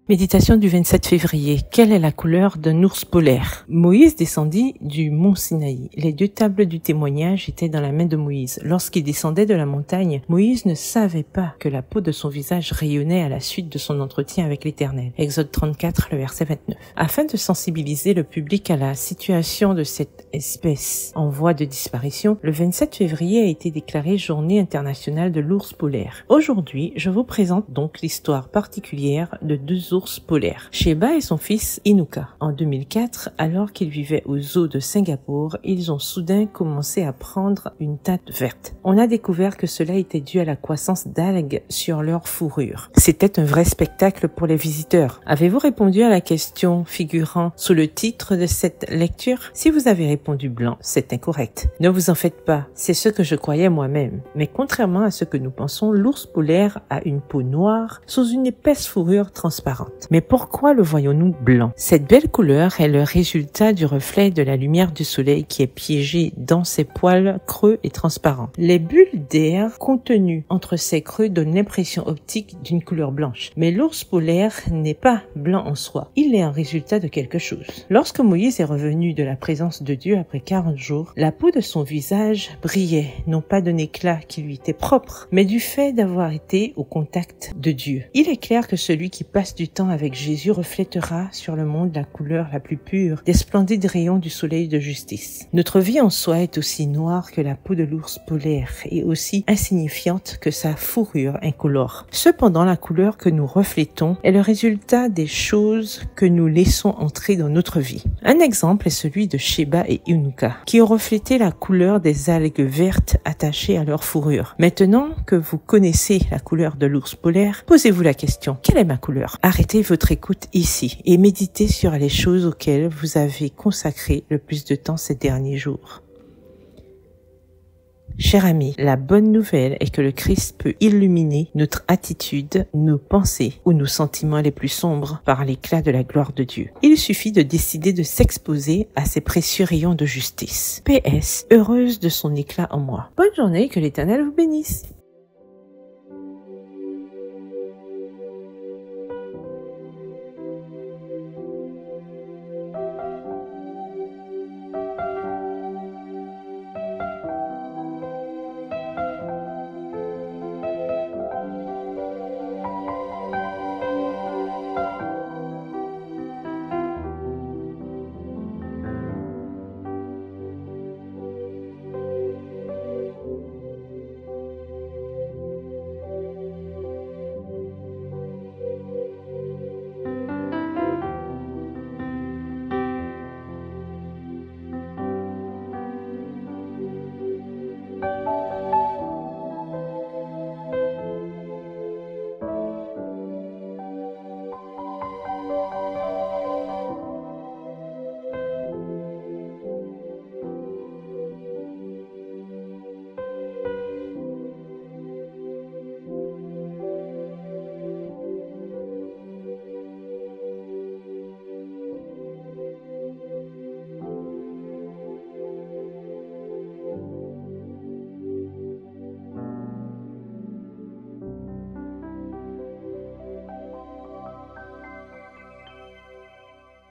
Méditation du 27 février. Quelle est la couleur d'un ours polaire? Moïse descendit du mont Sinaï. Les deux tables du témoignage étaient dans la main de Moïse. Lorsqu'il descendait de la montagne, Moïse ne savait pas que la peau de son visage rayonnait à la suite de son entretien avec l'Éternel. Exode 34, le verset 29. Afin de sensibiliser le public à la situation de cette espèce en voie de disparition, le 27 février a été déclaré Journée internationale de l'ours polaire. Aujourd'hui, je vous présente donc l'histoire particulière de deux ours polaires, Sheba et son fils Inuka. En 2004, alors qu'ils vivaient au zoo de Singapour, ils ont soudain commencé à prendre une teinte verte. On a découvert que cela était dû à la croissance d'algues sur leur fourrure. C'était un vrai spectacle pour les visiteurs. Avez-vous répondu à la question figurant sous le titre de cette lecture? Si vous avez répondu blanc, c'est incorrect. Ne vous en faites pas, c'est ce que je croyais moi-même. Mais contrairement à ce que nous pensons, l'ours polaire a une peau noire sous une épaisse fourrure transparente. Mais pourquoi le voyons-nous blanc? Cette belle couleur est le résultat du reflet de la lumière du soleil qui est piégé dans ses poils creux et transparents. Les bulles d'air contenues entre ces creux donnent l'impression optique d'une couleur blanche. Mais l'ours polaire n'est pas blanc en soi. Il est un résultat de quelque chose. Lorsque Moïse est revenu de la présence de Dieu après 40 jours, la peau de son visage brillait, non pas d'un éclat qui lui était propre, mais du fait d'avoir été au contact de Dieu. Il est clair que celui qui passe du temps avec Jésus reflètera sur le monde la couleur la plus pure des splendides rayons du soleil de justice. Notre vie en soi est aussi noire que la peau de l'ours polaire et aussi insignifiante que sa fourrure incolore. Cependant, la couleur que nous reflétons est le résultat des choses que nous laissons entrer dans notre vie. Un exemple est celui de Sheba et Inuka, qui ont reflété la couleur des algues vertes attachées à leur fourrure. Maintenant que vous connaissez la couleur de l'ours polaire, posez-vous la question: quelle est ma couleur? Arrêtez votre écoute ici et méditez sur les choses auxquelles vous avez consacré le plus de temps ces derniers jours. Cher ami, la bonne nouvelle est que le Christ peut illuminer notre attitude, nos pensées ou nos sentiments les plus sombres par l'éclat de la gloire de Dieu. Il suffit de décider de s'exposer à ces précieux rayons de justice. PS, heureuse de son éclat en moi. Bonne journée, que l'Éternel vous bénisse.